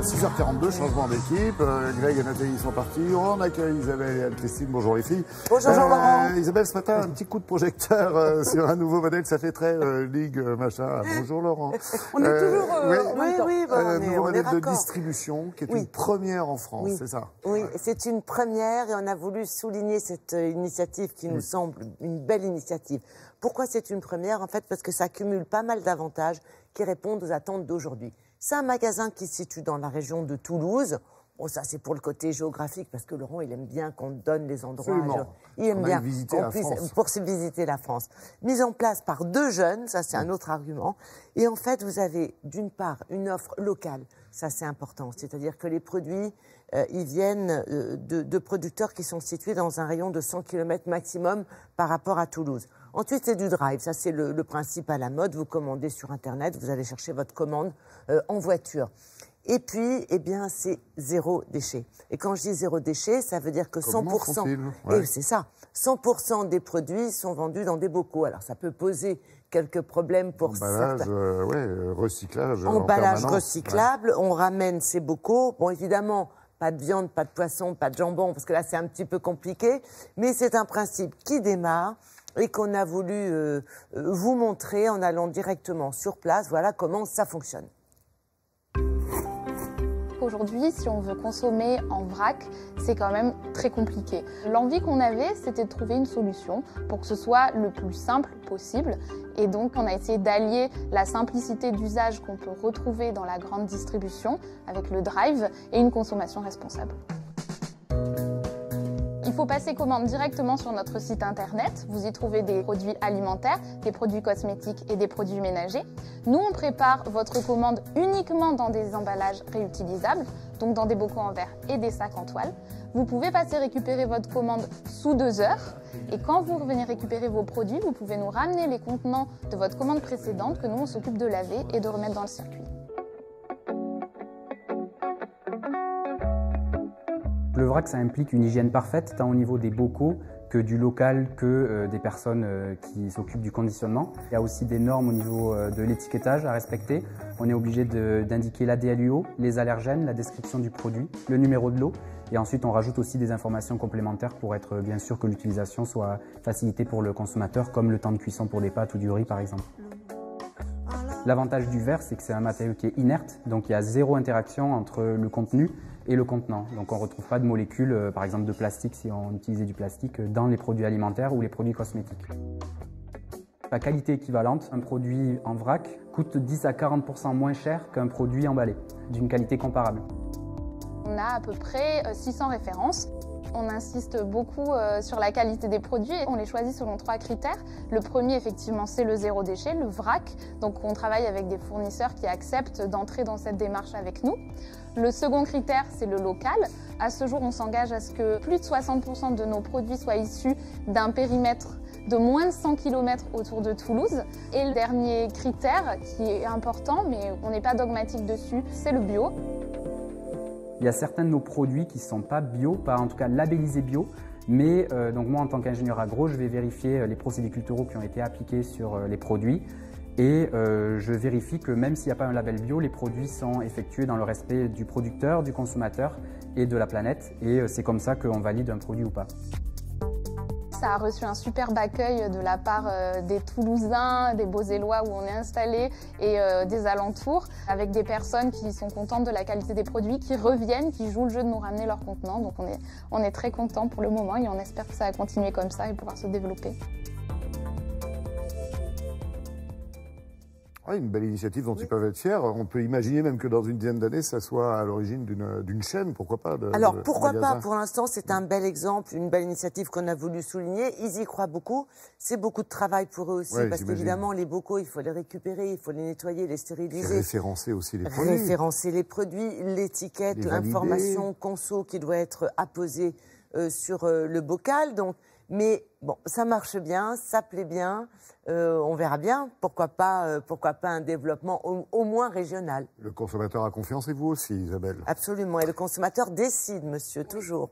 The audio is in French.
6h42, changement d'équipe. Greg et Nathalie sont partis. On accueille Isabelle et Anne-Christine. Bonjour les filles. Bonjour Jean-Laurent. Isabelle, ce matin, un petit coup de projecteur sur un nouveau modèle. Ça fait très Ligue machin. Bonjour Laurent. On est toujours... nouveau modèle de raccord. distribution qui est une première en France, c'est ça? Oui, c'est une première et on a voulu souligner cette initiative qui nous semble une belle initiative. Pourquoi c'est une première? En fait, parce que ça cumule pas mal d'avantages qui répondent aux attentes d'aujourd'hui. C'est un magasin qui se situe dans la région de Toulouse. Bon, ça, c'est pour le côté géographique, parce que Laurent, il aime bien qu'on donne les endroits. Il aime bien qu'on puisse pour se visiter la France. Mise en place par 2 jeunes, ça c'est un autre argument. Et en fait, vous avez d'une part une offre locale, ça c'est important. C'est-à-dire que les produits, ils viennent de producteurs qui sont situés dans un rayon de 100 km maximum par rapport à Toulouse. Ensuite, c'est du drive. Ça, c'est le principe à la mode. Vous commandez sur Internet, vous allez chercher votre commande en voiture. Et puis, eh bien, c'est 0 déchet. Et quand je dis 0 déchet, ça veut dire que 100%, et c'est ça, 100% des produits sont vendus dans des bocaux. Alors, ça peut poser quelques problèmes pour certains. Recyclage. Emballage recyclable. On ramène ces bocaux. Bon, évidemment, pas de viande, pas de poisson, pas de jambon, parce que là, c'est un petit peu compliqué. Mais c'est un principe qui démarre et qu'on a voulu vous montrer en allant directement sur place. Voilà comment ça fonctionne. Aujourd'hui, si on veut consommer en vrac, c'est quand même très compliqué. L'envie qu'on avait, c'était de trouver une solution pour que ce soit le plus simple possible. Et donc, on a essayé d'allier la simplicité d'usage qu'on peut retrouver dans la grande distribution avec le drive et une consommation responsable. Il faut passer commande directement sur notre site internet. Vous y trouvez des produits alimentaires, des produits cosmétiques et des produits ménagers. Nous, on prépare votre commande uniquement dans des emballages réutilisables, donc dans des bocaux en verre et des sacs en toile. Vous pouvez passer récupérer votre commande sous 2 heures. Et quand vous revenez récupérer vos produits, vous pouvez nous ramener les contenants de votre commande précédente que nous, on s'occupe de laver et de remettre dans le circuit. Le vrac, ça implique une hygiène parfaite, tant au niveau des bocaux que du local, que des personnes qui s'occupent du conditionnement. Il y a aussi des normes au niveau de l'étiquetage à respecter. On est obligé d'indiquer l'ADLUO, les allergènes, la description du produit, le numéro de l'eau. Et ensuite, on rajoute aussi des informations complémentaires pour être bien sûr que l'utilisation soit facilitée pour le consommateur, comme le temps de cuisson pour des pâtes ou du riz par exemple. L'avantage du verre, c'est que c'est un matériau qui est inerte, donc il y a 0 interaction entre le contenu et le contenant. Donc on ne retrouve pas de molécules, par exemple de plastique, si on utilisait du plastique, dans les produits alimentaires ou les produits cosmétiques. À qualité équivalente, un produit en vrac coûte 10 à 40% moins cher qu'un produit emballé, d'une qualité comparable. On a à peu près 600 références. On insiste beaucoup sur la qualité des produits et on les choisit selon 3 critères. Le premier, effectivement, c'est le 0 déchet, le vrac. Donc on travaille avec des fournisseurs qui acceptent d'entrer dans cette démarche avec nous. Le second critère, c'est le local. À ce jour, on s'engage à ce que plus de 60% de nos produits soient issus d'un périmètre de moins de 100 km autour de Toulouse. Et le dernier critère, qui est important, mais on n'est pas dogmatique dessus, c'est le bio. Il y a certains de nos produits qui ne sont pas bio, pas en tout cas labellisés bio, mais donc moi en tant qu'ingénieur agro, je vais vérifier les procédés culturaux qui ont été appliqués sur les produits et je vérifie que même s'il n'y a pas un label bio, les produits sont effectués dans le respect du producteur, du consommateur et de la planète et c'est comme ça qu'on valide un produit ou pas. Ça a reçu un superbe accueil de la part des Toulousains, des Beauzélois où on est installé et des alentours, avec des personnes qui sont contentes de la qualité des produits, qui reviennent, qui jouent le jeu de nous ramener leurs contenants. Donc on est très contents pour le moment et on espère que ça va continuer comme ça et pouvoir se développer. Oui, une belle initiative dont ils peuvent être fiers. On peut imaginer même que dans une dizaine d'années, ça soit à l'origine d'une chaîne, pourquoi pas. Alors pourquoi pas? Pour l'instant, c'est un bel exemple, une belle initiative qu'on a voulu souligner. Ils y croient beaucoup. C'est beaucoup de travail pour eux aussi, parce qu'évidemment, les bocaux, il faut les récupérer, il faut les nettoyer, les stériliser. Référencer aussi les produits. Référencer les produits, l'étiquette, l'information conso qui doit être apposée sur le bocal. Donc, mais bon, ça marche bien, ça plaît bien. On verra bien, pourquoi pas un développement au moins régional. Le consommateur a confiance et vous aussi, Isabelle. Absolument, et le consommateur décide, monsieur, toujours.